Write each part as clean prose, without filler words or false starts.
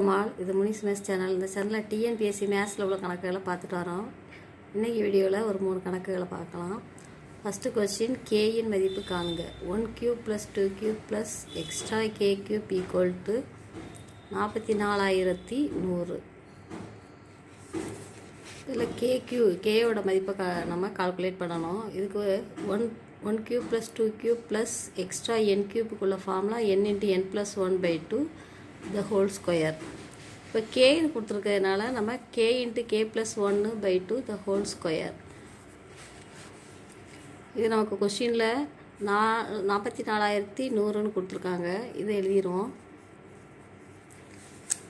வணக்கம் ஆல். இது Munis maths channel. இந்த சேனலில் டிஎன்பிஎஸ்சி மேத்ஸில் உள்ள கணக்குகளை பார்த்துட்டு வரோம். இன்றைக்கி வீடியோவில் ஒரு 3 கணக்குகளை பார்க்கலாம். ஃபஸ்ட்டு கொஸ்டின், கேயின் மதிப்பு காணுங்க. 1³ + 2³ + எக்ஸ்ட்ரா k³ = 44,100. இதில் கேயோட மதிப்பை நம்ம கால்குலேட் பண்ணணும். இதுக்கு 1³ + 2³ + extra n³ formula n × n + 1/2 the whole square. இப்போ கேன்னு கொடுத்துருக்கிறதுனால நம்ம k × k + 1/2 the whole square. இது நமக்கு கொஸ்டினில் 44,100ன்னு கொடுத்துருக்காங்க. இதை எழுதிடுவோம்.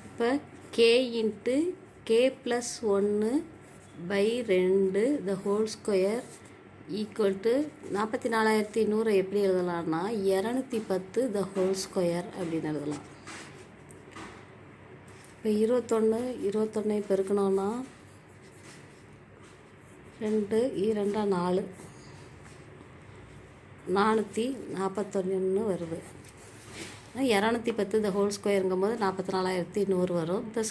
இப்போ k × k + 1/2 the whole square = 44,100 எப்படி எழுதலாம்னா 210 the whole square அப்படின்னு எழுதலாம். இப்போ 21 பெருக்கணும்னா 2 2 4 441 வருது. 210 the whole squareங்கும் போது 44,100 வரும். இந்த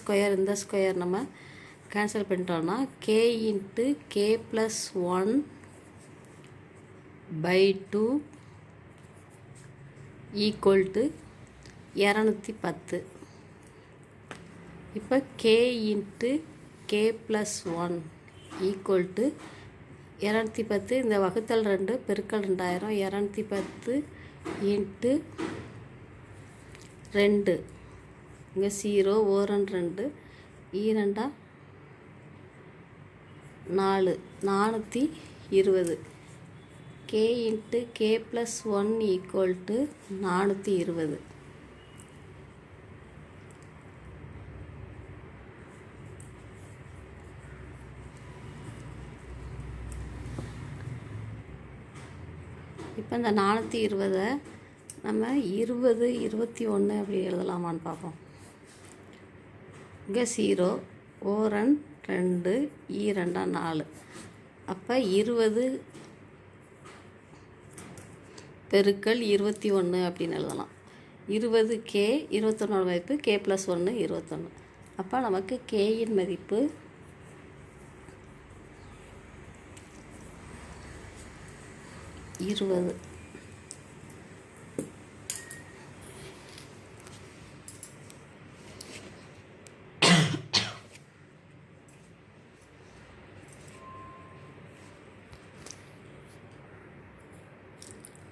ஸ்கொயர் நம்ம கேன்சல் பண்ணிட்டோம்னா k × k + 1/2 = 210. இப்போ k × k + 1 = 210. இந்த வகுத்தல் 2 பெருக்கல் 2000 210 × 2 இங்கே 0 ஓரன் 2 2 4 420. k × k + 1 = 420. இப்போ இந்த 420 நம்ம 20 21 அப்படி எழுதலாமான்னு பார்ப்போம். இங்கே 0 ஓரன் 2 2 4. அப்போ 20 பெருக்கல் 21 அப்படின்னு எழுதலாம். 20 k 21 மதிப்பு k + 1 21. அப்போ நமக்கு கேயின் மதிப்பு 20.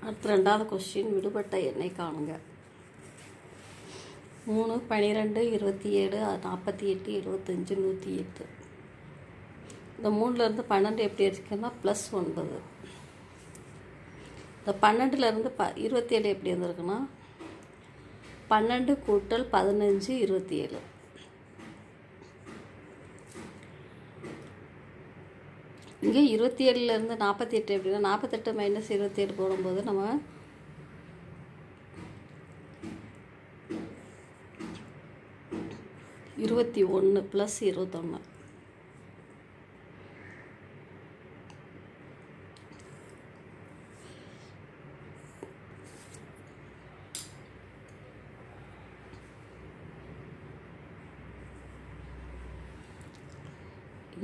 அடுத்த 2வது கொஸ்டின், விடுபட்ட எண்ணை காணுங்க. 3 12 27 48 75 108. இந்த 3லேருந்து 12 எப்படி இருக்குன்னா +9. இந்த 12லேருந்து 27 எப்படி வந்திருக்குன்னா 12 × 15 27. இங்கே 27லேருந்து 48 எப்படின்னா 48 - 27 போடும்போது நம்ம 21 + 21.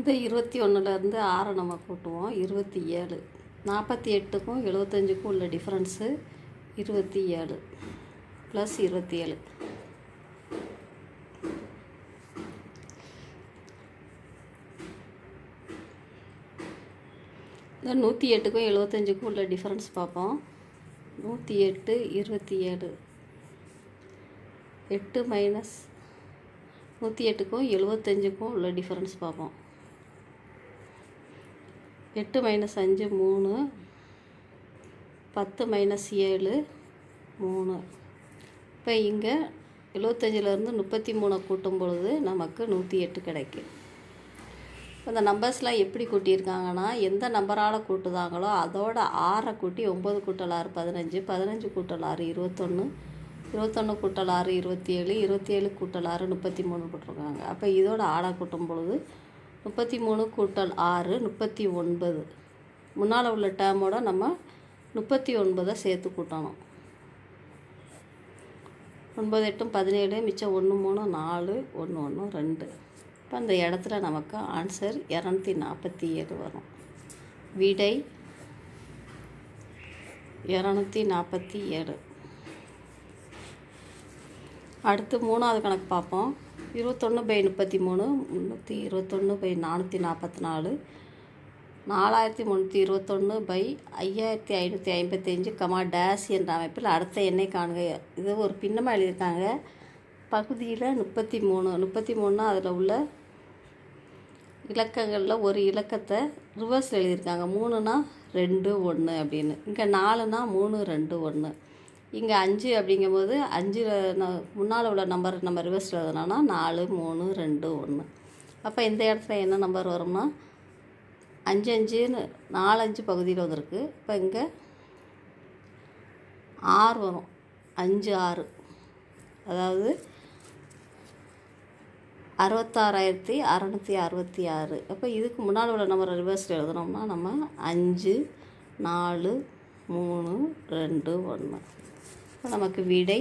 இந்த 21லேருந்து 6 நம்ம கூட்டுவோம் 27. 48க்கும் 75க்கும் உள்ள டிஃப்ரென்ஸு 27 + 27. இந்த 108க்கும் 75க்கும் உள்ள டிஃப்ரென்ஸ் பார்ப்போம். 108 27 8 மைனஸ் 108க்கும் 75க்கும் உள்ள டிஃப்ரென்ஸ் பார்ப்போம். 8 - 5 3 10 - 7 3. இப்போ இங்கே 75லேருந்து 33 கூட்டும் பொழுது நமக்கு 108 கிடைக்கும். இந்த நம்பர்ஸ்லாம் எப்படி கூட்டியிருக்காங்கன்னா எந்த நம்பரால் கூட்டுதாங்களோ அதோட 6 கூட்டி 9 × 6 15 15 × 6 21 21 × 6 27 27 × 6 33 போட்டிருக்காங்க. அப்போ இதோட 6 கூட்டும் பொழுது 33 × 6 39. முன்னால் உள்ள டேர்மோட நம்ம 39 சேர்த்து கூட்டணும். 9 8 17, மிச்சம் 1 3 4 1 1 2. இப்போ அந்த இடத்துல நமக்கு ஆன்சர் 247 வரும். விடை 247. அடுத்து 3வது கணக்கு பார்ப்போம். 21/33 321/444 4321/5555, டேஸ் என்ற அமைப்பில் அடுத்த எண்ணை காண்க. இது ஒரு பின்னமாக எழுதியிருக்காங்க. பகுதியில் 33 அதில் உள்ள இலக்கங்களில் ஒரு இலக்கத்தை ரிவர்ஸில் எழுதியிருக்காங்க. 3னா 2 1 அப்படின்னு. இங்கே 4னா 3 2 1. இங்கே 5 அப்படிங்கும்போது 5 முன்னால் உள்ள நம்பர் நம்ம ரிவர்ஸில் எழுதுனோன்னா 4 3 2 1. அப்போ இந்த இடத்துல என்ன நம்பர் வரும்னா 5 5ன்னு 4 5 பகுதியில் வந்திருக்கு. இப்போ இங்கே 6 வரும். 5 6, அதாவது 66,666. அப்போ இதுக்கு முன்னால் உள்ள நம்பர் ரிவர்ஸில் எழுதுனோம்னா நம்ம 5 4 3 2 1. இப்போ நமக்கு விடை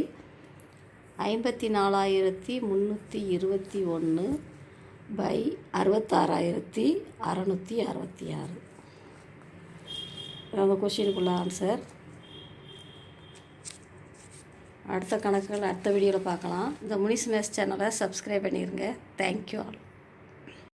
54,321/66,666. அந்த கொஷினுக்குள்ள ஆன்சர். அடுத்த கணக்குகள் அடுத்த வீடியோவில் பார்க்கலாம். இந்த முனிஸ் மேத்ஸ் சேனலை சப்ஸ்கிரைப் பண்ணிடுங்க. Thank you all.